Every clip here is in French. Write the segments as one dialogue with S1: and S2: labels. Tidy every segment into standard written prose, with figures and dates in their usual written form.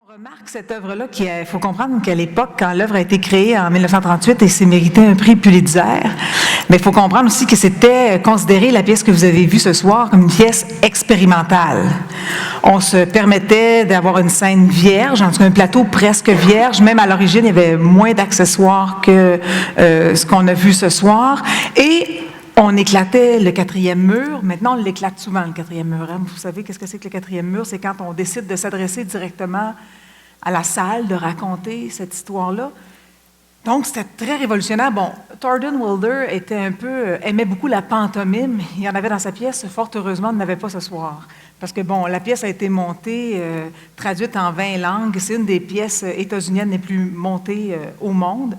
S1: On remarque cette œuvre-là, il faut comprendre qu'à l'époque, quand l'œuvre a été créée en 1938 et s'est mérité un prix Pulitzer, mais il faut comprendre aussi que c'était considéré, la pièce que vous avez vue ce soir, comme une pièce expérimentale. On se permettait d'avoir une scène vierge, en tout cas un plateau presque vierge, même à l'origine, il y avait moins d'accessoires que ce qu'on a vu ce soir, et on éclatait le quatrième mur. Maintenant, on l'éclate souvent, le quatrième mur. Hein? Vous savez qu'est-ce que c'est que le quatrième mur? C'est quand on décide de s'adresser directement à la salle, de raconter cette histoire-là. Donc, c'était très révolutionnaire. Bon, Thornton Wilder aimait beaucoup la pantomime. Il y en avait dans sa pièce. Fort heureusement, il n'en avait pas ce soir. Parce que, bon, la pièce a été montée, traduite en 20 langues. C'est une des pièces états-uniennes les plus montées au monde.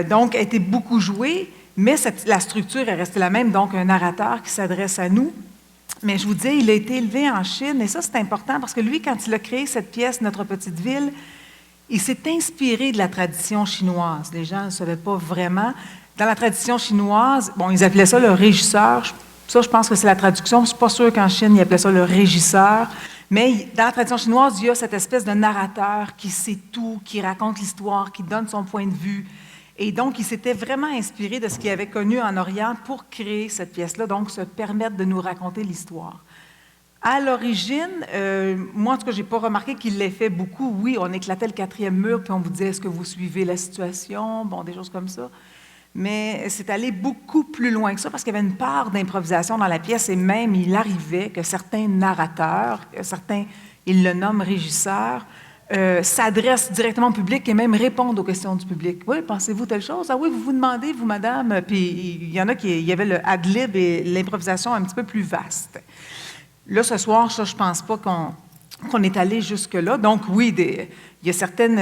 S1: Donc, elle a été beaucoup jouée. Mais la structure est restée la même, donc un narrateur qui s'adresse à nous. Mais je vous dis, il a été élevé en Chine, et ça, c'est important, parce que lui, quand il a créé cette pièce, Notre petite ville, il s'est inspiré de la tradition chinoise. Les gens ne savaient pas vraiment. Dans la tradition chinoise, bon, ils appelaient ça le régisseur. Ça, je pense que c'est la traduction. Je ne suis pas sûre qu'en Chine, ils appelaient ça le régisseur. Mais dans la tradition chinoise, il y a cette espèce de narrateur qui sait tout, qui raconte l'histoire, qui donne son point de vue. Et donc, il s'était vraiment inspiré de ce qu'il avait connu en Orient pour créer cette pièce-là, donc se permettre de nous raconter l'histoire. À l'origine, moi, en tout cas, je n'ai pas remarqué qu'il l'ait fait beaucoup. Oui, on éclatait le quatrième mur, puis on vous disait, est-ce que vous suivez la situation? Bon, des choses comme ça. Mais c'est allé beaucoup plus loin que ça, parce qu'il y avait une part d'improvisation dans la pièce, et même, il arrivait que certains narrateurs, ils le nomment régisseur, s'adressent directement au public et même répondent aux questions du public. Oui, pensez-vous telle chose? Ah oui, vous vous demandez, vous, madame? Puis il y en a il y avait le ad-lib et l'improvisation un petit peu plus vaste. Là, ce soir, ça, je ne pense pas qu'on est allé jusque-là. Donc, oui, il y a certaines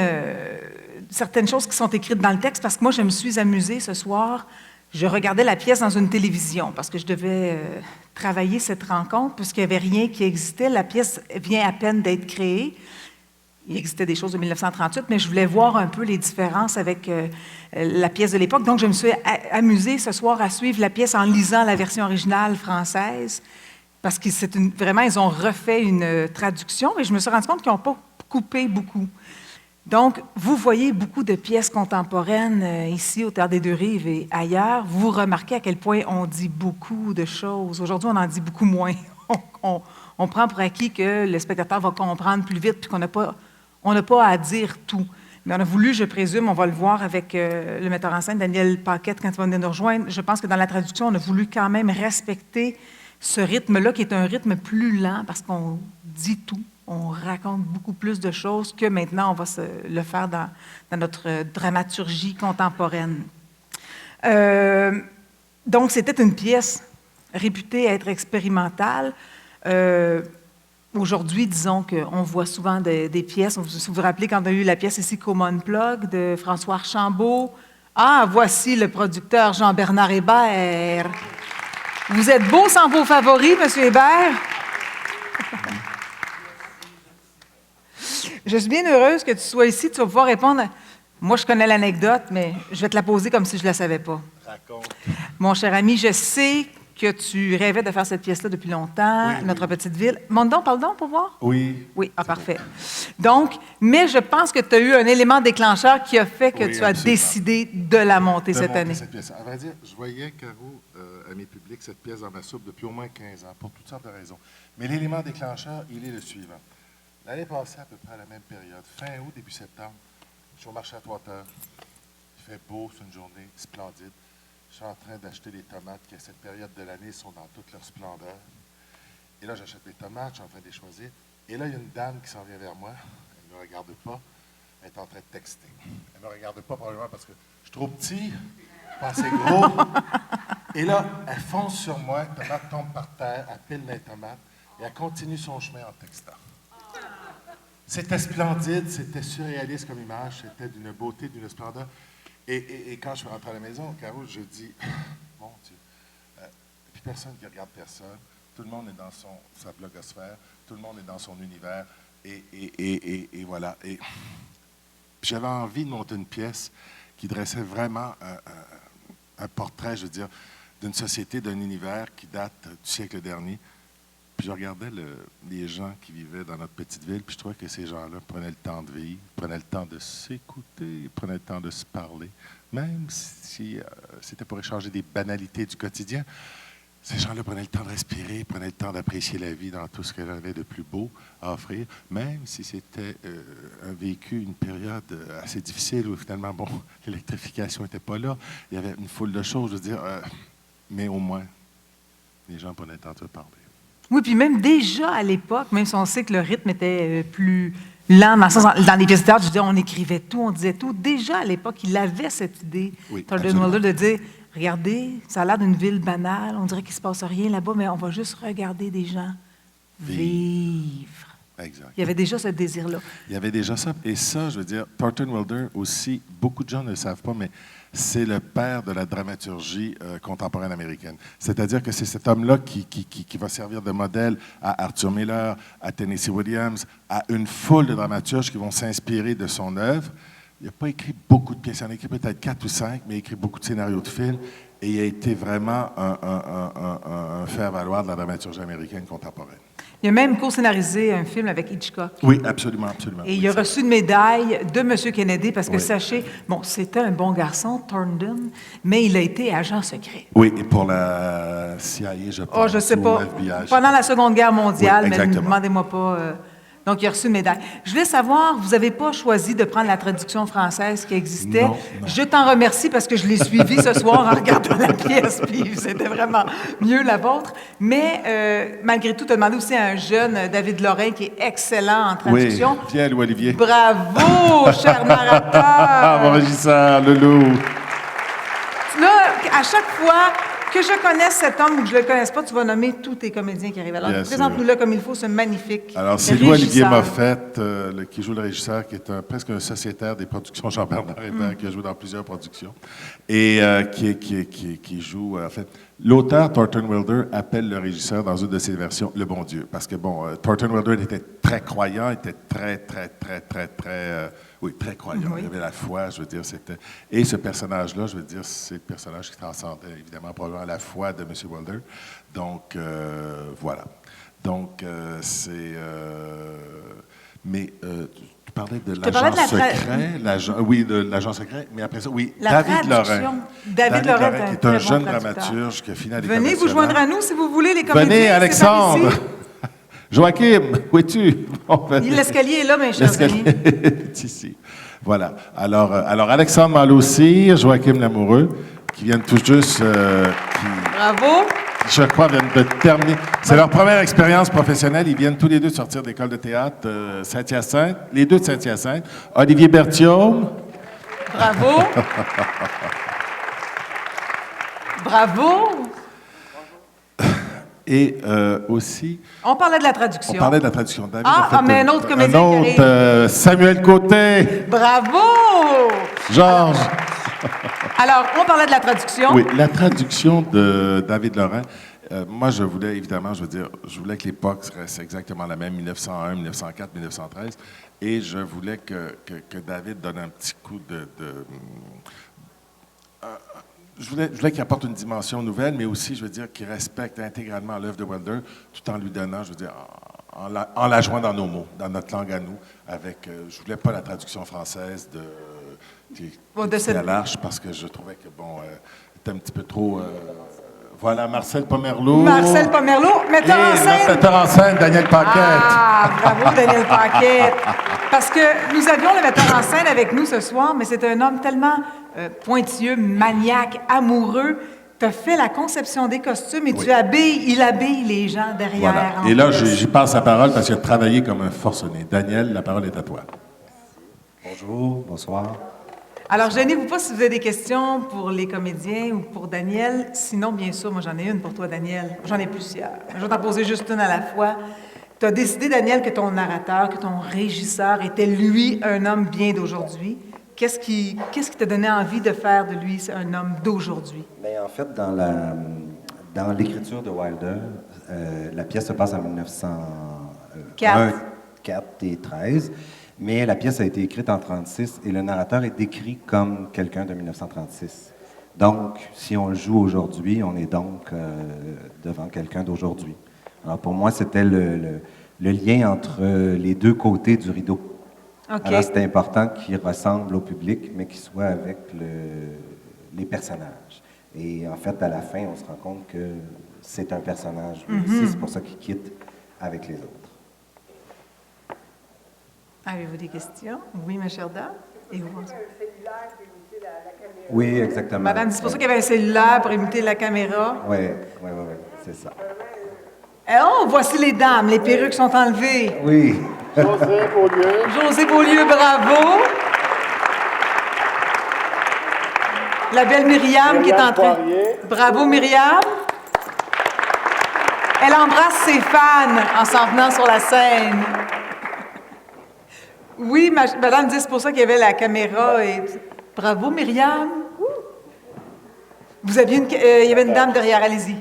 S1: choses qui sont écrites dans le texte, parce que moi, je me suis amusée ce soir. Je regardais la pièce dans une télévision, parce que je devais travailler cette rencontre, puisqu'il n'y avait rien qui existait. La pièce vient à peine d'être créée. Il existait des choses de 1938, mais je voulais voir un peu les différences avec la pièce de l'époque. Donc, je me suis amusée ce soir à suivre la pièce en lisant la version originale française, parce que vraiment, ils ont refait une traduction, et je me suis rendu compte qu'ils n'ont pas coupé beaucoup. Donc, vous voyez beaucoup de pièces contemporaines ici, au Théâtre des Deux-Rives et ailleurs. Vous remarquez à quel point on dit beaucoup de choses. Aujourd'hui, on en dit beaucoup moins. On prend pour acquis que le spectateur va comprendre plus vite, puis qu'on n'a pas à dire tout. Mais on a voulu, je présume, on va le voir avec le metteur en scène, Daniel Paquette, quand il va venir nous rejoindre, je pense que dans la traduction, on a voulu quand même respecter ce rythme-là, qui est un rythme plus lent, parce qu'on dit tout, on raconte beaucoup plus de choses que maintenant, on va le faire dans notre dramaturgie contemporaine. Donc, c'était une pièce réputée être expérimentale. Aujourd'hui, disons qu'on voit souvent des pièces. Si vous vous rappelez, quand on a eu la pièce ici, Common Plug, de François Archambault. Ah, voici le producteur Jean-Bernard Hébert. Vous êtes beau sans vos favoris, M. Hébert? Je suis bien heureuse que tu sois ici. Tu vas pouvoir répondre. Moi, je connais l'anecdote, mais je vais te la poser comme si je ne la savais pas.
S2: Raconte.
S1: Mon cher ami, je sais que tu rêvais de faire cette pièce-là depuis longtemps,
S2: Oui,
S1: Notre
S2: oui.
S1: petite ville. Monte donc, parle donc pour voir.
S2: Oui.
S1: Oui, parfait. Donc, mais je pense que tu as eu un élément déclencheur qui a fait que
S2: Oui,
S1: tu as
S2: absolument.
S1: décidé de la monter
S2: De
S1: cette
S2: monter
S1: année.
S2: cette pièce. À vrai dire, je voyais, Caro, à mes publics, cette pièce dans ma soupe depuis au moins 15 ans, pour toutes sortes de raisons. Mais l'élément déclencheur, il est le suivant. L'année passée, à peu près à la même période, fin août, début septembre, je suis au marché à 3 heures. Il fait beau, c'est une journée splendide. Je suis en train d'acheter des tomates qui, à cette période de l'année, sont dans toute leur splendeur. Et là, j'achète des tomates, je suis en train de les choisir. Et là, il y a une dame qui s'en vient vers moi. Elle ne me regarde pas. Elle est en train de texter. Elle ne me regarde pas probablement parce que je suis trop petit, pas assez gros. Et là, elle fonce sur moi, la tomate tombe par terre, elle pile les tomates et elle continue son chemin en textant. C'était splendide, c'était surréaliste comme image, c'était d'une beauté, d'une splendeur. Et quand je suis rentré à la maison, Caro, je dis, mon Dieu, puis personne qui regarde personne, tout le monde est dans sa blogosphère, tout le monde est dans son univers, et voilà. Et j'avais envie de monter une pièce qui dressait vraiment un portrait, je veux dire, d'une société, d'un univers qui date du siècle dernier. Puis je regardais les gens qui vivaient dans notre petite ville, puis je trouvais que ces gens-là prenaient le temps de vivre, prenaient le temps de s'écouter, prenaient le temps de se parler, même si c'était pour échanger des banalités du quotidien. Ces gens-là prenaient le temps de respirer, prenaient le temps d'apprécier la vie dans tout ce qu'elle avait de plus beau à offrir, même si c'était un vécu, une période assez difficile où finalement, bon, l'électrification n'était pas là. Il y avait une foule de choses, je veux dire, mais au moins, les gens prenaient le temps de se parler.
S1: Oui, puis même déjà à l'époque, même si on sait que le rythme était plus lent, dans les pièces de théâtre, je veux dire, on écrivait tout, on disait tout. Déjà à l'époque, il avait cette idée,
S2: Oui,
S1: Thornton Wilder, de dire, regardez, ça a l'air d'une ville banale, on dirait qu'il ne se passe rien là-bas, mais on va juste regarder des gens vivre.
S2: Exact.
S1: Il y avait déjà ce désir-là.
S2: Il y avait déjà ça. Et ça, je veux dire, Thornton Wilder aussi, beaucoup de gens ne le savent pas, mais c'est le père de la dramaturgie contemporaine américaine. C'est-à-dire que c'est cet homme-là qui va servir de modèle à Arthur Miller, à Tennessee Williams, à une foule de dramaturges qui vont s'inspirer de son œuvre. Il n'a pas écrit beaucoup de pièces, il en a écrit peut-être 4 ou 5, mais il a écrit beaucoup de scénarios de films. Et il a été vraiment un faire-valoir de la dramaturgie américaine contemporaine.
S1: Il a même co-scénarisé un film avec Hitchcock.
S2: Oui, absolument, absolument.
S1: Et il a reçu une médaille de M. Kennedy parce que,
S2: Oui.
S1: Sachez, bon, c'était un bon garçon, Thornton, mais il a été agent secret.
S2: Oui, et pour la CIA, je pense.
S1: Oh, je ne sais
S2: ou
S1: pas.
S2: FBI,
S1: Pendant la Seconde Guerre mondiale,
S2: Oui,
S1: mais ne
S2: exactement.
S1: demandez-moi pas. Donc, il a reçu une médaille. Je voulais savoir, vous n'avez pas choisi de prendre la traduction française qui existait.
S2: Non.
S1: Je t'en remercie parce que je l'ai suivi ce soir en regardant la pièce, puis c'était vraiment mieux la vôtre. Mais malgré tout, tu as demandé aussi à un jeune, David Lorrain, qui est excellent en traduction.
S2: Oui, viens, Louis-Olivier.
S1: Bravo, cher narrateur!
S2: Ah, mon régisseur, Loulou.
S1: Là, à chaque fois que je connaisse cet homme ou que je ne le connaisse pas, tu vas nommer tous tes comédiens qui arrivent. Alors,
S2: Bien
S1: présente-nous-le comme il faut, ce magnifique
S2: Alors, c'est Louis-Olivier
S1: régisseur.
S2: Moffett, qui joue le régisseur, qui est presque un sociétaire des productions Jean-Bernard Hébert, qui a joué dans plusieurs productions, et qui joue, en fait... L'auteur, Thornton Wilder, appelle le régisseur dans une de ses versions le bon Dieu. Parce que, bon, Thornton Wilder était très croyant, était très croyant.
S1: Oui.
S2: Il avait la foi, je veux dire, c'était... Et ce personnage-là, je veux dire, c'est le personnage qui transcendait, évidemment, probablement la foi de M. Wilder. Donc, voilà. Donc, c'est... Mais... tu parlais de l'agent secret, oui, de l'agent secret, mais après ça, oui, David Lorrain.
S1: David Lorrain,
S2: qui est un jeune dramaturge qui a fini à l'École
S1: Venez vous
S2: nationale.
S1: joindre à nous si vous voulez, les comédiens.
S2: Venez,
S1: c'est par
S2: Alexandre.
S1: ici.
S2: Joachim, où es-tu?
S1: L'escalier est là, mes chers amis.
S2: est ici. Voilà. Alors Alexandre Malaussire, Joachim Lamoureux, qui viennent tout juste...
S1: Bravo.
S2: Je crois, viennent de terminer. C'est leur première expérience professionnelle. Ils viennent tous les deux de sortir d'école de théâtre Saint-Hyacinthe, les deux de Saint-Hyacinthe. Olivier Berthiaume.
S1: Bravo. Bravo.
S2: Et aussi...
S1: On parlait de la traduction.
S2: On parlait de la traduction. David a fait
S1: mais un autre comédien qui arrive.
S2: Samuel Côté.
S1: Bravo.
S2: Georges.
S1: Alors, on parlait de la traduction.
S2: Oui, la traduction de David Lorrain. Moi, je voulais, évidemment, je voulais que l'époque reste exactement la même, 1901, 1904, 1913. Et je voulais que David donne un petit coup je voulais qu'il apporte une dimension nouvelle, mais aussi, je veux dire, qu'il respecte intégralement l'œuvre de Wilder, tout en lui donnant, je veux dire, en la joignant dans nos mots, dans notre langue à nous, avec, je voulais pas la traduction française qui est à l'arche, parce que je trouvais que, bon, c'était un petit peu trop... voilà, Marcel Pomerleau.
S1: Marcel Pomerleau, metteur en scène.
S2: Metteur en scène, Daniel Paquette.
S1: Ah, bravo, Daniel Paquette. Parce que nous avions le metteur en scène avec nous ce soir, mais c'est un homme tellement pointilleux, maniaque, amoureux. Tu as fait la conception des costumes et il habille les gens derrière.
S2: Voilà. Et là, j'y passe la parole parce qu'il a travaillé comme un forcené. Daniel, la parole est à toi.
S3: Bonjour, bonsoir.
S1: Alors, gênez-vous pas si vous avez des questions pour les comédiens ou pour Daniel. Sinon, bien sûr, moi, j'en ai une pour toi, Daniel. J'en ai plusieurs. Je vais t'en poser juste une à la fois. Tu as décidé, Daniel, que ton narrateur, que ton régisseur était, lui, un homme bien d'aujourd'hui. Qu'est-ce qui t'a donné envie de faire de lui un homme d'aujourd'hui?
S3: Bien, en fait, dans l'écriture de Wilder, la pièce se passe en 1904 et 13. Mais la pièce a été écrite en 1936 et le narrateur est décrit comme quelqu'un de 1936. Donc, si on le joue aujourd'hui, on est donc devant quelqu'un d'aujourd'hui. Alors pour moi, c'était le lien entre les deux côtés du rideau.
S1: OK.
S3: Alors c'était important qu'il ressemble au public, mais qu'il soit avec les personnages. Et en fait, à la fin, on se rend compte que c'est un personnage lui aussi, c'est pour ça qu'il quitte avec les autres.
S1: Avez-vous des questions? Oui, ma chère dame? Et vous?
S3: Oui, exactement.
S1: Madame, c'est pour ça qu'il y avait un cellulaire pour imiter la caméra.
S3: Oui, c'est ça.
S1: Et oh, voici les dames, les perruques sont enlevées.
S3: Oui.
S2: José Beaulieu.
S1: José Beaulieu, bravo. La belle Myriam qui est en train...
S2: Poirier.
S1: Bravo, Myriam. Elle embrasse ses fans en s'en venant sur la scène. Oui, madame dit, c'est pour ça qu'il y avait la caméra. Et... Bravo, Myriam. Vous aviez il y avait une dame derrière, allez-y.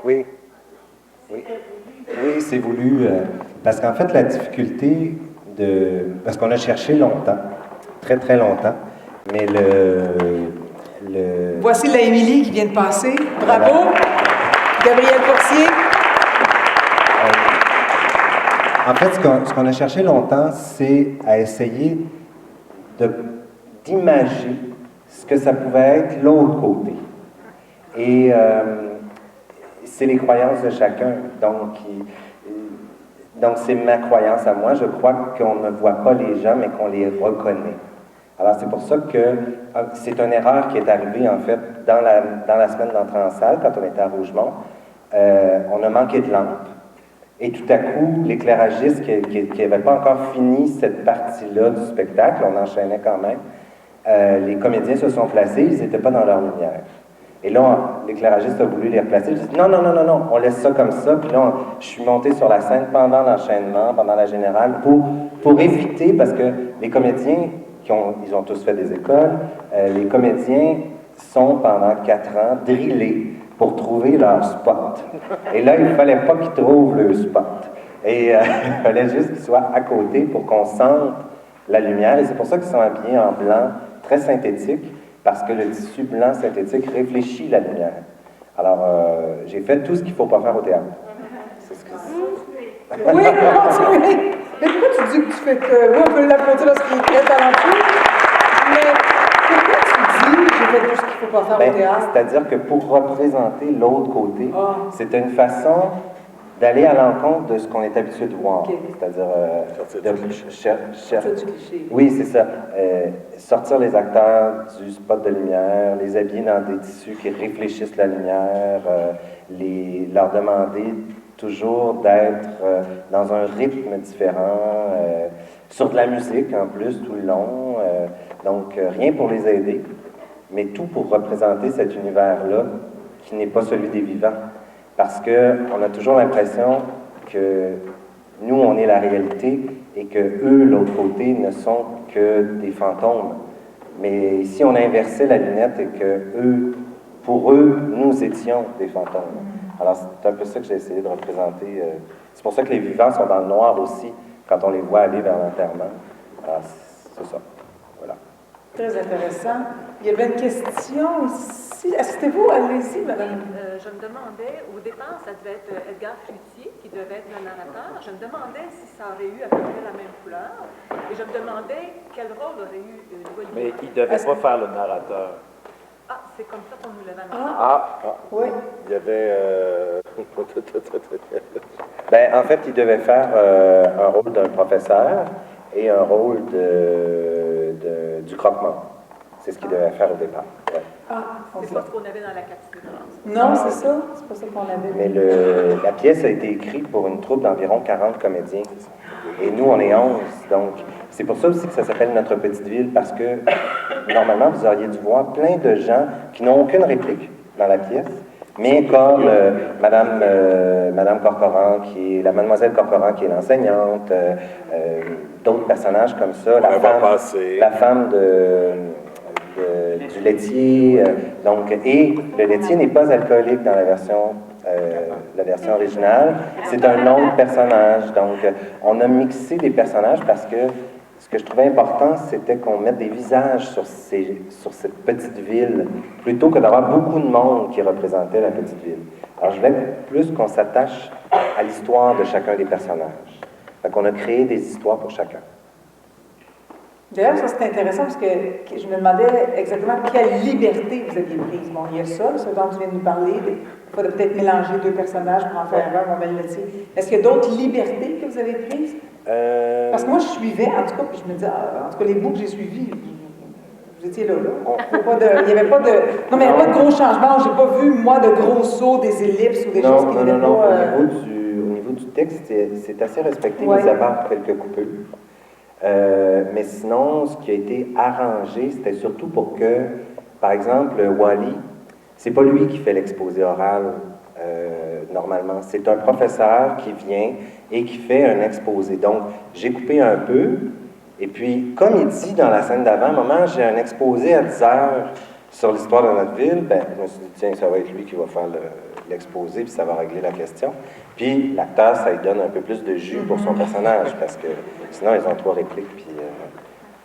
S3: Oui. Oui, oui c'est voulu. Parce qu'en fait, la difficulté parce qu'on a cherché longtemps, très, très longtemps, mais
S1: Voici la Émilie qui vient de passer. Bravo. Voilà. Gabriel Portier.
S3: En fait, ce qu'on a cherché longtemps, c'est à essayer d'imager ce que ça pouvait être l'autre côté. Et c'est les croyances de chacun. Donc c'est ma croyance à moi. Je crois qu'on ne voit pas les gens, mais qu'on les reconnaît. Alors, c'est pour ça que c'est une erreur qui est arrivée, en fait, dans la semaine d'entrée en salle, quand on était à Rougemont. On a manqué de lampes. Et tout à coup, l'éclairagiste qui n'avait pas encore fini cette partie-là du spectacle, on enchaînait quand même, les comédiens se sont placés, ils n'étaient pas dans leur lumière. Et là, l'éclairagiste a voulu les replacer. Je dis non, on laisse ça comme ça. Puis là, je suis monté sur la scène pendant l'enchaînement, pendant la générale, pour éviter, parce que les comédiens, ils ont tous fait des écoles, les comédiens sont pendant 4 ans drillés pour trouver leur spot. Et là, il ne fallait pas qu'ils trouvent le spot. Et il fallait juste qu'ils soient à côté pour qu'on sente la lumière. Et c'est pour ça qu'ils sont habillés en blanc, très synthétique, parce que le tissu blanc synthétique réfléchit la lumière. Alors, j'ai fait tout ce qu'il ne faut pas faire au théâtre. C'est ce que c'est.
S1: Oui, continuez. Mais pourquoi tu dis que tu fais que... Oui, on peut l'applaudir lorsqu'il est très talentueux. Mais pourquoi tu dis que j'ai fait tout ce qu'il ne faut pas faire au théâtre?
S3: C'est-à-dire que pour représenter l'autre côté, c'était une façon d'aller à l'encontre de ce qu'on est habitué de voir. Okay. C'est-à-dire...
S1: sortir du cliché.
S3: Oui, c'est ça. Sortir les acteurs du spot de lumière, les habiller dans des tissus qui réfléchissent la lumière, leur demander toujours d'être dans un rythme différent, sur de la musique en plus tout le long. Donc, rien pour les aider, mais tout pour représenter cet univers-là qui n'est pas celui des vivants. Parce qu'on a toujours l'impression que nous, on est la réalité et que eux, l'autre côté, ne sont que des fantômes. Mais si on inversait la lunette et que eux, pour eux, nous étions des fantômes. Alors, c'est un peu ça que j'ai essayé de représenter. C'est pour ça que les vivants sont dans le noir aussi, quand on les voit aller vers l'enterrement. Alors, c'est ça. Voilà.
S1: Très intéressant. Il y avait une question ici. Est-ce que c'était vous? Allez-y, madame.
S4: Je me demandais, au départ, ça devait être Edgar Cloutier qui devait être le narrateur. Je me demandais si ça aurait eu à peu près la même couleur. Et je me demandais quel rôle aurait eu Louis.
S5: Mais il ne devait pas faire le narrateur.
S4: Ah, c'est comme ça qu'on nous l'avait annoncé.
S1: Oui.
S2: Il y avait...
S3: En fait, il devait faire un rôle d'un professeur et un rôle du croque-mort. C'est ce qu'il devait faire au départ. Ouais.
S4: C'est pas ce qu'on avait dans la capsule.
S1: Non, c'est ça. C'est pas ça qu'on avait.
S3: Mais la pièce a été écrite pour une troupe d'environ 40 comédiens. Et nous, on est 11. Donc, c'est pour ça aussi que ça s'appelle Notre Petite Ville, parce que normalement, vous auriez dû voir plein de gens qui n'ont aucune réplique dans la pièce, mais comme Madame Corcoran, qui est la Mademoiselle Corcoran, qui est l'enseignante, d'autres personnages comme ça, la femme du laitier. Donc, et le laitier n'est pas alcoolique dans la version originale. C'est un autre personnage. Donc, on a mixé des personnages parce que ce que je trouvais important, c'était qu'on mette des visages sur cette petite ville, plutôt que d'avoir beaucoup de monde qui représentait la petite ville. Alors, je voulais plus qu'on s'attache à l'histoire de chacun des personnages. Fait qu'on a créé des histoires pour chacun.
S1: D'ailleurs, ça c'est intéressant parce que je me demandais exactement quelle liberté vous aviez prise. Bon, il y a ça, ce dont tu viens de nous parler. Il faudrait peut-être mélanger deux personnages pour en faire un, on va le laisser. Est-ce qu'il y a d'autres libertés que vous avez prises? Parce que moi, je suivais, en tout cas, puis je me disais, en tout cas, les bouts que j'ai suivis, vous étiez là. Il n'y avait pas de. Non, mais il n'y avait pas de gros changements. Je n'ai pas vu, moi, de gros sauts, des ellipses ou des choses qui n'étaient pas.
S3: Au niveau du texte, c'est assez respecté, mis à part quelques coupures. Mais sinon, ce qui a été arrangé, c'était surtout pour que, par exemple, Wally, c'est pas lui qui fait l'exposé oral normalement. C'est un professeur qui vient et qui fait un exposé. Donc, j'ai coupé un peu. Et puis, comme il dit dans la scène d'avant, à un moment, j'ai un exposé à 10 heures sur l'histoire de notre ville, ben, je me suis dit, tiens, ça va être lui qui va faire l'exposé, puis ça va régler la question. Puis, l'acteur, ça lui donne un peu plus de jus pour son personnage, parce que sinon, ils ont 3 répliques, puis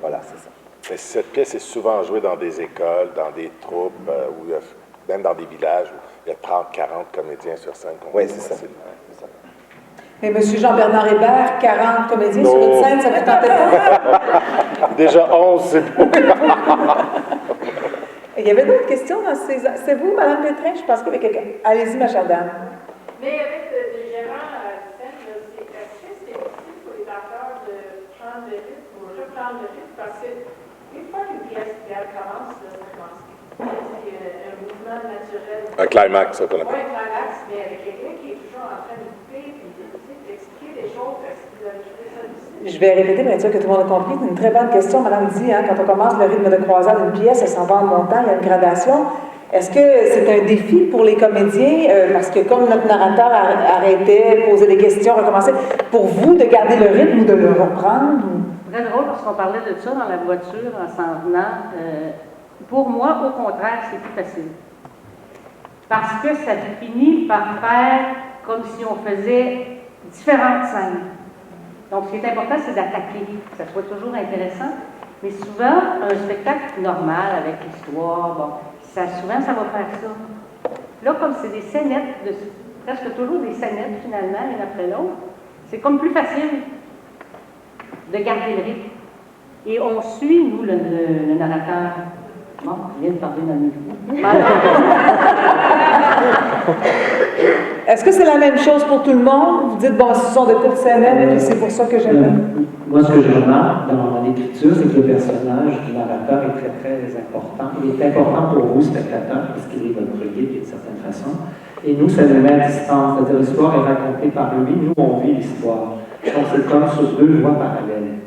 S3: voilà, c'est ça.
S2: Mais cette pièce est souvent jouée dans des écoles, dans des troupes, ou même dans des villages où il y a 30, 40 comédiens sur scène.
S3: Oui, c'est ça.
S1: Mais M. Jean-Bernard Hébert, 40 comédiens sur une scène, ça vous tentait pas?
S2: Déjà 11, c'est beaucoup.
S1: Il y avait d'autres questions dans ces... C'est vous, Mme Pétrin? Je pense qu'il y avait quelqu'un. Allez-y, ma chère dame.
S6: Mais avec le gérant scène, est-ce que c'est difficile pour les acteurs de prendre le rythme ou reprendre le rythme? Parce que une fois qu'une pièce commence, ça commence. C'est un mouvement naturel.
S2: Un climax, ça qu'on appelle.
S6: Oui, un climax, mais avec quelqu'un qui est toujours en train de couper et d'expliquer des choses. Est-ce que vous avez trouvé ça difficile?
S1: Je vais répéter pour être sûr que tout le monde a compris. C'est une très bonne question. Madame dit, quand on commence le rythme de croisade d'une pièce, elle s'en va en montant, il y a une gradation. Est-ce que c'est un défi pour les comédiens, parce que comme notre narrateur arrêtait, posait des questions, recommençait, pour vous de garder le rythme ou de le reprendre?
S7: Très drôle parce qu'on parlait de ça dans la voiture en s'en venant. Pour moi, au contraire, c'est plus facile. Parce que ça finit par faire comme si on faisait différentes scènes. Donc, ce qui est important, c'est d'attaquer, que ça soit toujours intéressant. Mais souvent, un spectacle normal avec l'histoire, bon, souvent, ça va faire ça. Là, comme c'est des scénettes, presque toujours des scénettes, finalement, l'une après l'autre, c'est comme plus facile de garder le rythme. Et on suit, nous, le narrateur. Bon, je viens de parler dans le micro.
S1: Est-ce que c'est la même chose pour tout le monde? Vous dites, bon, ce sont de courtes scénettes, et c'est pour ça que j'aime.
S8: Moi, ce que je remarque dans l'écriture, c'est que le personnage du narrateur est très, très important. Il est important pour vous, spectateurs, parce qu'il est votre guide d'une certaine façon. Et nous, ça nous met à distance. C'est-à-dire, l'histoire est racontée par lui. Nous, on vit l'histoire. Donc, c'est comme sur 2 voies parallèles.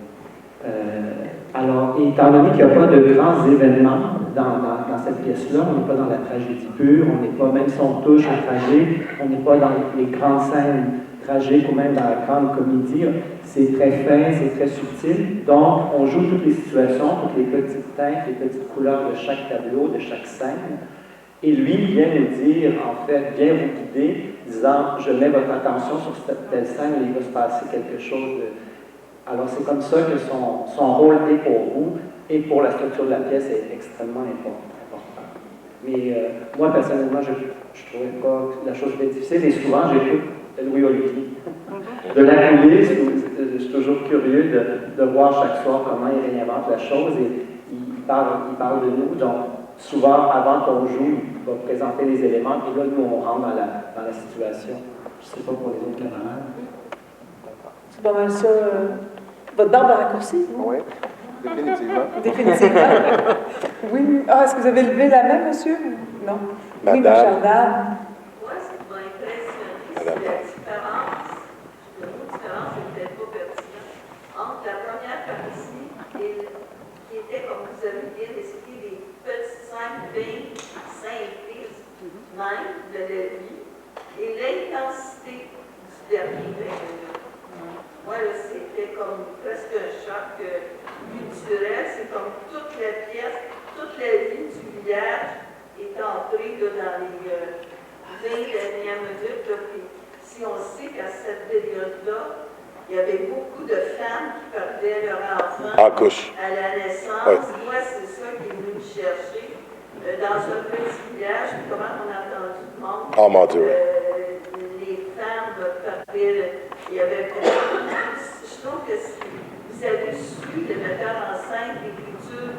S8: Alors, étant donné qu'il n'y a pas de grands événements dans cette pièce-là, on n'est pas dans la tragédie pure, on n'est pas, même si on touche au tragique, on n'est pas dans les grandes scènes tragiques ou même dans la grande comédie. C'est très fin, c'est très subtil. Donc, on joue toutes les situations, toutes les petites teintes, les petites couleurs de chaque tableau, de chaque scène. Et lui vient nous dire, en fait, vient vous guider, disant, je mets votre attention sur cette telle scène, il va se passer quelque chose de... Alors, c'est comme ça que son rôle est pour vous et pour la structure de la pièce est extrêmement important. Mais moi, personnellement, je ne trouvais pas que la chose était difficile et souvent, j'écoute Louis-Olivier. De la coulisse, je suis toujours curieux de voir chaque soir comment il réinvente la chose et il parle de nous. Donc, souvent, avant qu'on joue, il va présenter les éléments et là, nous, on rentre dans la situation. Je ne sais pas pour les autres camarades.
S1: C'est pas mal ça. Votre barbe a raccourci?
S2: Oui, définitivement.
S1: Définitivement. Oui. Ah, est-ce que vous avez levé la main, monsieur? Non.
S2: Madame.
S1: Oui, ma chère dame.
S4: Moi, ce qui m'a impressionné, c'est la différence. Le mot différence n'est peut-être pas pertinent. Entre la première partie, qui était, comme vous avez dit, c'était des petites scènes simples, même de la vie, et l'intensité du dernier. Moi, c'était comme presque un choc culturel. C'est comme toute la pièce, toutes la vie du village est entrée là, dans les 20 dernières minutes. Là, puis, si on sait qu'à cette période-là, il y avait beaucoup de femmes qui perdaient leur enfant
S2: En couche.
S4: à la naissance.
S2: Ouais.
S4: Moi, c'est ça qui est venu me chercher. Dans un petit village, puis comment on a entendu le monde.
S2: Oh mon Dieu.
S4: Les femmes perdaient. Il y avait beaucoup. Je trouve que si vous avez su le metteur en scène, l'écriture,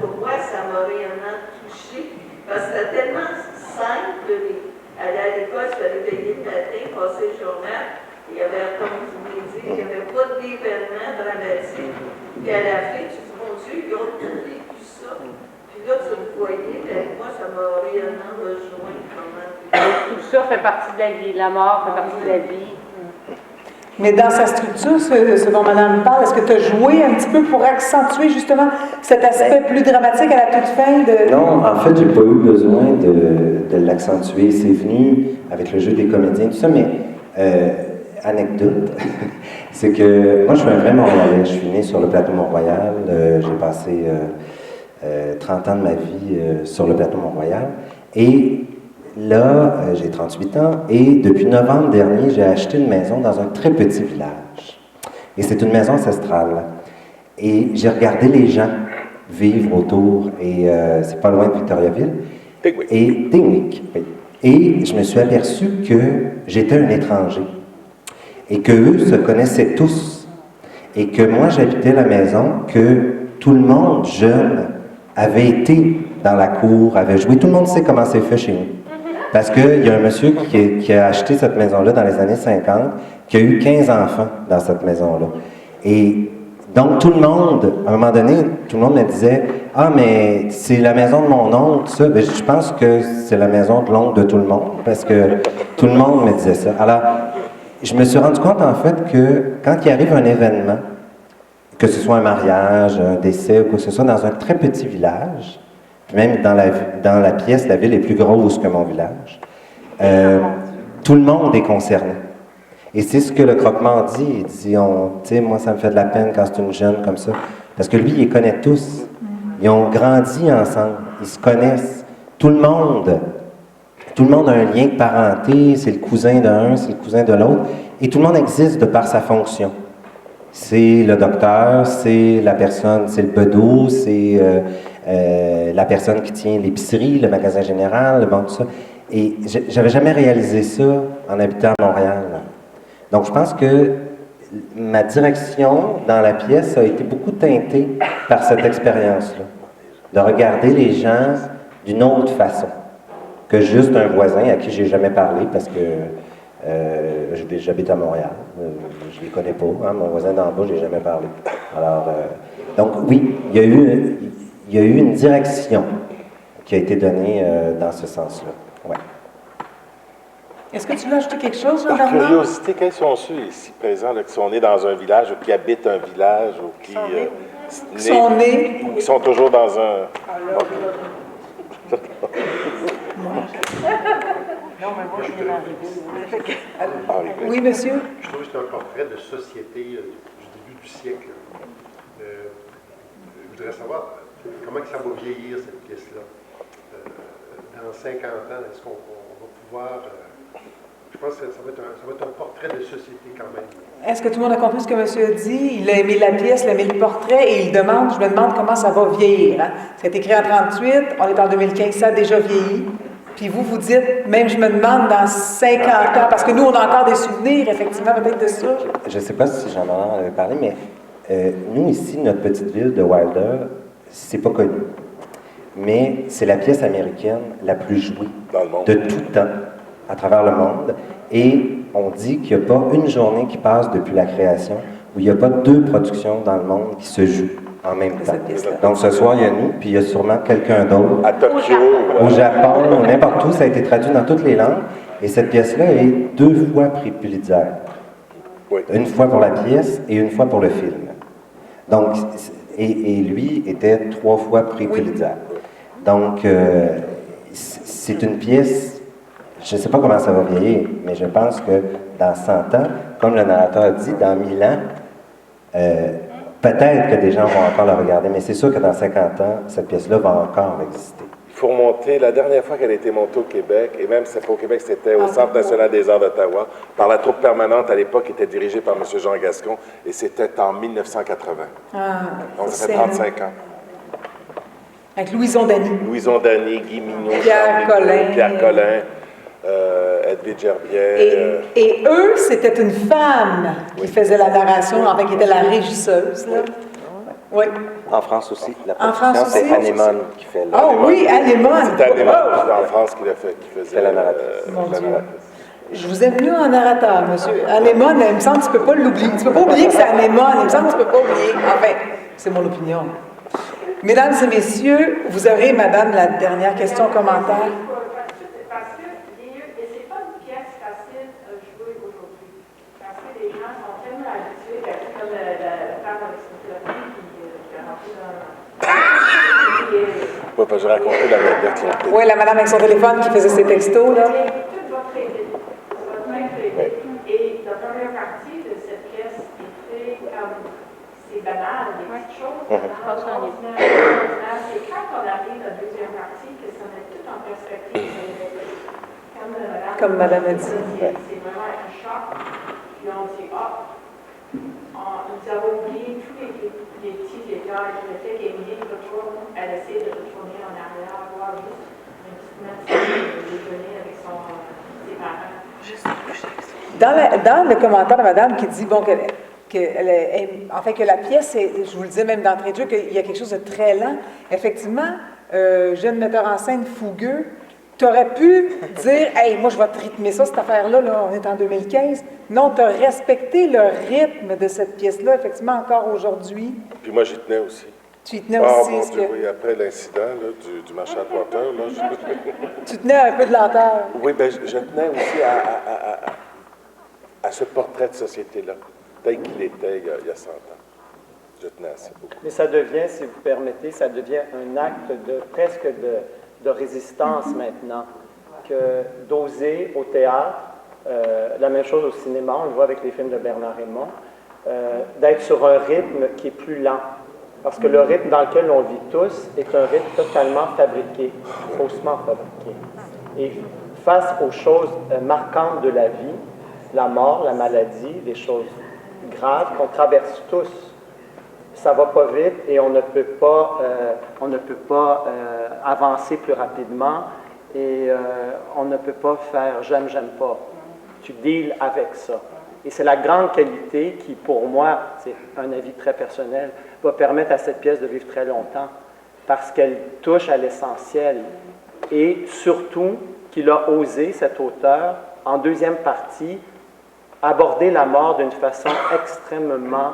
S4: pour moi, ça m'a réellement touchée. Parce que c'était tellement simple. Aller à l'école, il fallait veiller le matin, passer le journal. Il y avait, comme je vous l'ai dit, il n'y avait pas d'événement dramatique. Puis à la fin, tu dis, mon Dieu, ils ont tout vécu ça. Puis là, tu le voyais, ben, moi, ça m'a réellement rejoint comment.
S7: Tout ça fait partie de la vie. La mort fait partie de la vie.
S1: Mais dans sa structure, ce dont Madame parle, est-ce que tu as joué un petit peu pour accentuer justement cet aspect plus dramatique à la toute fin de...
S3: Non, en fait, j'ai pas eu besoin de l'accentuer. C'est venu avec le jeu des comédiens, tout ça, mais anecdote, c'est que moi, je suis un vrai Montréalais. Je suis né sur le plateau Mont-Royal. J'ai passé 30 ans de ma vie sur le plateau Mont-Royal. Et là, j'ai 38 ans et depuis novembre dernier, j'ai acheté une maison dans un très petit village. Et c'est une maison ancestrale. Et j'ai regardé les gens vivre autour et c'est pas loin de Victoriaville. Et Dingwick, oui. Et je me suis aperçu que j'étais un étranger et qu'eux se connaissaient tous et que moi, j'habitais la maison, que tout le monde jeune avait été dans la cour, avait joué. Tout le monde sait comment c'est fait chez nous. Parce qu'il y a un monsieur qui a acheté cette maison-là dans les années 50, qui a eu 15 enfants dans cette maison-là. Et donc, tout le monde, à un moment donné, tout le monde me disait « Ah, mais c'est la maison de mon oncle, ça. » Ben, je pense que c'est la maison de l'oncle de tout le monde, parce que tout le monde me disait ça. Alors, je me suis rendu compte, en fait, que quand il arrive un événement, que ce soit un mariage, un décès ou quoi que ce soit, dans un très petit village, même dans la pièce, la ville est plus grosse que mon village. Tout le monde est concerné. Et c'est ce que le croquement dit. Il dit, tu sais, moi, ça me fait de la peine quand c'est une jeune comme ça. Parce que lui, il les connaît tous. Ils ont grandi ensemble. Ils se connaissent. Tout le monde a un lien de parenté. C'est le cousin d'un, c'est le cousin de l'autre. Et tout le monde existe de par sa fonction. C'est le docteur, c'est la personne, c'est le bedeau, c'est la personne qui tient l'épicerie, le magasin général, bon, tout ça. Et j'avais jamais réalisé ça en habitant à Montréal. Donc, je pense que ma direction dans la pièce a été beaucoup teintée par cette expérience-là. De regarder les gens d'une autre façon que juste un voisin à qui j'ai jamais parlé parce que j'habite à Montréal. Je ne les connais pas. Hein, mon voisin d'en bas, je n'ai jamais parlé. Alors, donc, oui, il y a eu une direction qui a été donnée dans ce sens-là. Ouais.
S1: Est-ce que tu veux ajouter quelque chose,
S2: Par
S1: Jean-Bernard?
S2: curiosité, quels sont ceux ici présents, là, qui sont nés dans un village ou qui habitent un village ou qui
S1: sont nés
S2: ou qui sont toujours dans un...
S7: Non, mais moi, je suis arrivé.
S1: Oui, monsieur?
S9: Je trouve que c'est un portrait de société du début du siècle. Je voudrais savoir comment que ça va vieillir, cette pièce-là. Dans 50 ans, est-ce qu'on va pouvoir... je pense que ça va être un portrait de société quand même.
S1: Est-ce que tout le monde a compris ce que monsieur a dit? Il a aimé la pièce, il a aimé le portrait et je me demande comment ça va vieillir. Hein? Ça a été créé en 1938, on est en 2015, ça a déjà vieilli. Puis vous dites, même je me demande dans 50 ans, parce que nous, on a encore des souvenirs, effectivement, peut-être de ça.
S3: Je ne sais pas si Jean-Bernard en avait parlé, mais nous, ici, notre petite ville de Wilder, c'est pas connu. Mais c'est la pièce américaine la plus jouée de tout temps, à travers le monde. Et on dit qu'il n'y a pas une journée qui passe depuis la création où il n'y a pas 2 productions dans le monde qui se jouent en même temps. Donc ce soir, il y a nous, puis il y a sûrement quelqu'un d'autre.
S2: À Tokyo.
S3: Au Japon, n'importe où, ça a été traduit dans toutes les langues. Et cette pièce-là est 2 fois prix Pulitzer.
S2: Oui.
S3: Une fois pour la pièce et une fois pour le film. Donc, et lui était 3 fois prix Pulitzer. Donc, c'est une pièce, je ne sais pas comment ça va vieillir, mais je pense que dans 100 ans, comme le narrateur a dit, dans 1000 ans, Peut-être que des gens vont encore la regarder, mais c'est sûr que dans 50 ans, cette pièce-là va encore exister.
S2: Il faut remonter, la dernière fois qu'elle a été montée au Québec, et même si c'était pas au Québec, c'était au Centre national des arts d'Ottawa, par la troupe permanente à l'époque, qui était dirigée par M. Jean Gascon, et c'était en 1980. Donc ça fait 35 ans.
S1: Avec Louison Dany.
S2: Louison Dany, Guy Mignot,
S1: Pierre Collin.
S2: Edwige Gerbier.
S1: Et eux, c'était une femme qui faisait la narration, en fait, qui était la régisseuse. Là. Oui.
S3: En France aussi. La
S1: production,
S3: c'est Anémone qui fait
S1: la... Oh oui, Anémone!
S2: C'est Anémone en France qui faisait
S3: la narratrice.
S1: Mon Dieu. Je vous ai venu en narrateur, monsieur. Anémone, il me semble que tu ne peux pas l'oublier. Tu ne peux pas oublier que c'est Anémone. Il me semble que tu ne peux pas oublier. Enfin, c'est mon opinion. Mesdames et messieurs, vous aurez, madame, la dernière question, commentaire.
S6: Parce que c'est pas une pièce facile à jouer aujourd'hui. Parce que les gens sont tellement habitués, comme la femme avec son téléphone qui a rentré dans...
S2: Oui, j'ai raconté la version.
S1: Oui, la madame avec son téléphone qui faisait ses textos, là.
S6: Tout va très vite. Ça va très, très vite. Et la première partie de cette pièce est très comme... C'est banal, des petites choses. C'est quand on arrive à la deuxième partie que ça met tout en perspective.
S1: Comme madame a dit.
S6: C'est vraiment un choc. Puis on dit, nous avons oublié tous les petits détails. Le fait qu'Émilie retourne, elle essaie de retourner en arrière, voir juste un petit matin de déjeuner avec ses parents.
S1: Dans le commentaire de madame qui dit, bon, que la pièce, je vous le disais même d'entrée de jeu, qu'il y a quelque chose de très lent. Effectivement, jeune metteur en scène fougueux, tu aurais pu dire, hey, moi, je vais te rythmer ça, cette affaire-là, là, on est en 2015. Non, tu as respecté le rythme de cette pièce-là, effectivement, encore aujourd'hui.
S2: Puis moi, j'y tenais aussi.
S1: Tu y tenais aussi.
S2: Mon Dieu, oui, après l'incident du marché à Atwater, là,
S1: Tu tenais un peu de lenteur.
S2: Oui, bien, je tenais aussi à ce portrait de société-là, tel qu'il était il y a 100 ans. Je tenais à ça beaucoup.
S5: Mais ça devient, si vous permettez, ça devient un acte presque de résistance maintenant, que d'oser au théâtre, la même chose au cinéma, on le voit avec les films de Bernard Raymond, d'être sur un rythme qui est plus lent. Parce que le rythme dans lequel on vit tous est un rythme totalement fabriqué, faussement fabriqué. Et face aux choses marquantes de la vie, la mort, la maladie, des choses graves qu'on traverse tous, ça va pas vite et on ne peut pas avancer plus rapidement et on ne peut pas faire j'aime pas. Tu deals avec ça. Et c'est la grande qualité qui, pour moi, c'est un avis très personnel, va permettre à cette pièce de vivre très longtemps parce qu'elle touche à l'essentiel et surtout qu'il a osé, cet auteur, en deuxième partie, aborder la mort d'une façon extrêmement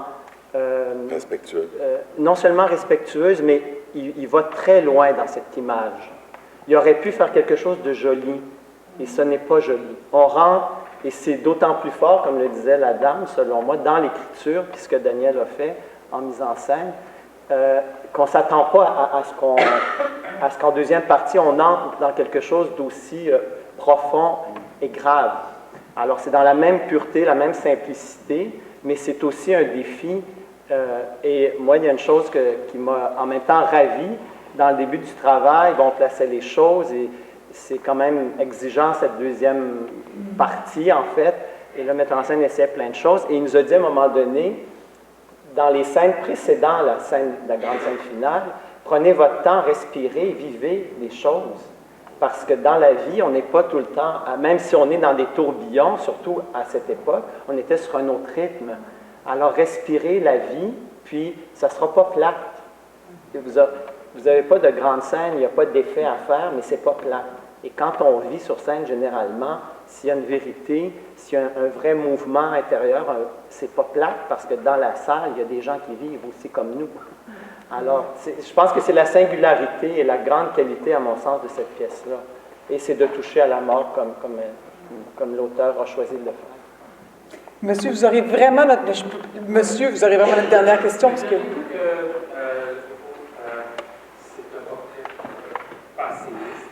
S2: respectueuse.
S5: Non seulement respectueuse, mais il va très loin dans cette image. Il aurait pu faire quelque chose de joli, et ce n'est pas joli. On rentre, et c'est d'autant plus fort, comme le disait la dame, selon moi, dans l'écriture, puis ce que Daniel a fait en mise en scène, qu'on ne s'attend pas à ce qu'en deuxième partie, on entre dans quelque chose d'aussi profond et grave. Alors, c'est dans la même pureté, la même simplicité, mais c'est aussi un défi. Et moi, il y a une chose qui m'a en même temps ravi. Dans le début du travail, on plaçait les choses et c'est quand même exigeant, cette deuxième partie, en fait. Et le metteur en scène essayait plein de choses. Et il nous a dit à un moment donné, dans les scènes précédentes, la grande scène finale, prenez votre temps, respirez, vivez les choses. Parce que dans la vie, on n'est pas tout le temps, même si on est dans des tourbillons, surtout à cette époque, on était sur un autre rythme. Alors, respirez la vie, puis ça ne sera pas plate. Vous n'avez pas de grande scène, il n'y a pas d'effet à faire, mais ce n'est pas plate. Et quand on vit sur scène, généralement, s'il y a une vérité, s'il y a un vrai mouvement intérieur, c'est pas plate parce que dans la salle, il y a des gens qui vivent aussi comme nous. Alors, je pense que c'est la singularité et la grande qualité, à mon sens, de cette pièce-là. Et c'est de toucher à la mort comme l'auteur a choisi de le faire.
S1: Monsieur, vous aurez vraiment notre dernière question. Parce que...
S10: c'est un portrait passéiste.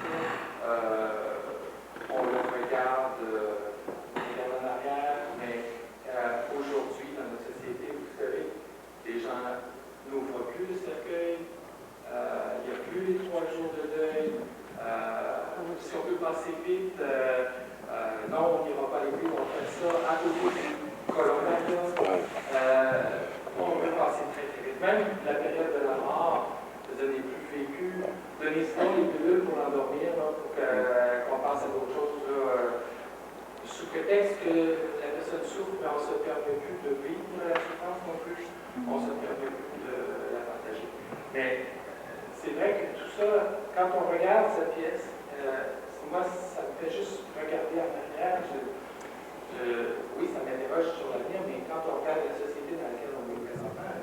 S10: On le regarde en arrière, mais aujourd'hui, dans notre société, vous savez, les gens plus les 3 jours de deuil. Si on peut passer vite, non, on n'ira pas à l'église, on fait ça à côté du colonel. On peut passer très très vite. Même la période de la mort, n'est plus vécue. Donner sinon les pilules pour l'endormir, pour qu'on pense à d'autres choses. Sous prétexte que la personne souffre, mais on ne se permet plus de vivre la souffrance non plus. On ne se permet plus de la partager. Mais c'est vrai que tout ça, quand on regarde cette pièce, moi, ça me fait juste regarder en arrière. Oui, ça m'interroge sur l'avenir, mais quand on regarde la société dans laquelle on est présentement,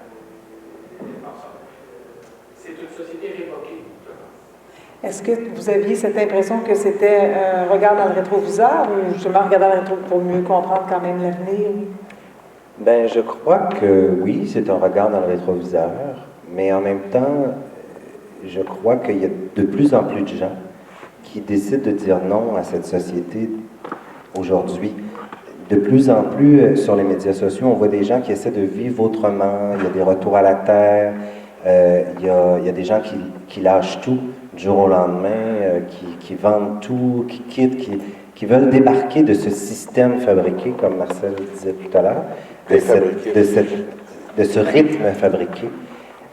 S10: c'est une société révoquée, je pense.
S1: Est-ce que vous aviez cette impression que c'était un regard dans le rétroviseur ou justement regarder dans le rétroviseur pour mieux comprendre quand même l'avenir?
S3: Bien, je crois que oui, c'est un regard dans le rétroviseur, mais en même temps, je crois qu'il y a de plus en plus de gens qui décident de dire non à cette société aujourd'hui. De plus en plus, sur les médias sociaux, on voit des gens qui essaient de vivre autrement, il y a des retours à la terre, il y a des gens qui lâchent tout du jour au lendemain, qui vendent tout, qui quittent, qui veulent débarquer de ce système fabriqué, comme Marcel disait tout à l'heure, de ce rythme fabriqué.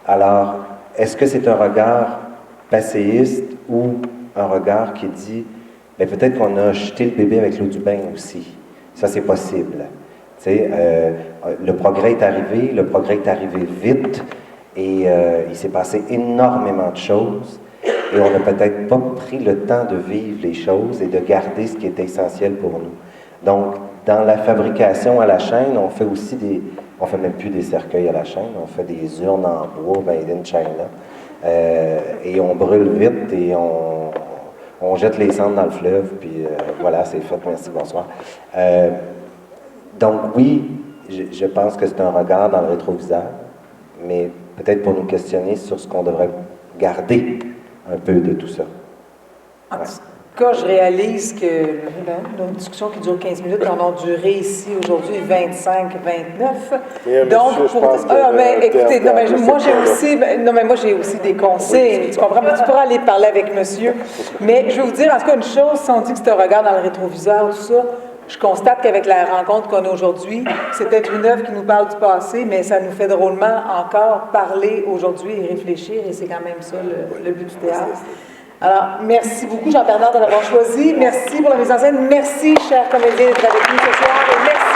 S3: Alors, est-ce que c'est un regard passéiste ou un regard qui dit, bien, peut-être qu'on a jeté le bébé avec l'eau du bain aussi. Ça, c'est possible. Tu sais, le progrès est arrivé vite, et il s'est passé énormément de choses, et on n'a peut-être pas pris le temps de vivre les choses et de garder ce qui est essentiel pour nous. Donc, dans la fabrication à la chaîne, on fait aussi on fait même plus des cercueils à la chaîne, on fait des urnes en bois made in China, et on brûle vite et on jette les cendres dans le fleuve, puis voilà, c'est fait, merci, bonsoir. Donc oui, je pense que c'est un regard dans le rétroviseur, mais peut-être pour nous questionner sur ce qu'on devrait garder un peu de tout ça.
S1: En tout cas, je réalise que une discussion qui dure 15 minutes en a duré ici aujourd'hui 25, 29. Donc, écoutez, moi j'ai aussi des consignes, tu comprends? Mais tu pourras aller parler avec monsieur. Mais je vais vous dire, en tout cas, une chose, si on dit que c'est un regard dans le rétroviseur, tout ça, je constate qu'avec la rencontre qu'on a aujourd'hui, c'est peut-être une œuvre qui nous parle du passé, mais ça nous fait drôlement encore parler aujourd'hui et réfléchir, et c'est quand même ça le but du théâtre. Alors, merci beaucoup, Jean-Bernard, de l'avoir choisi. Merci pour la mise en scène. Merci, chers comédiens, d'être avec nous ce soir. Et merci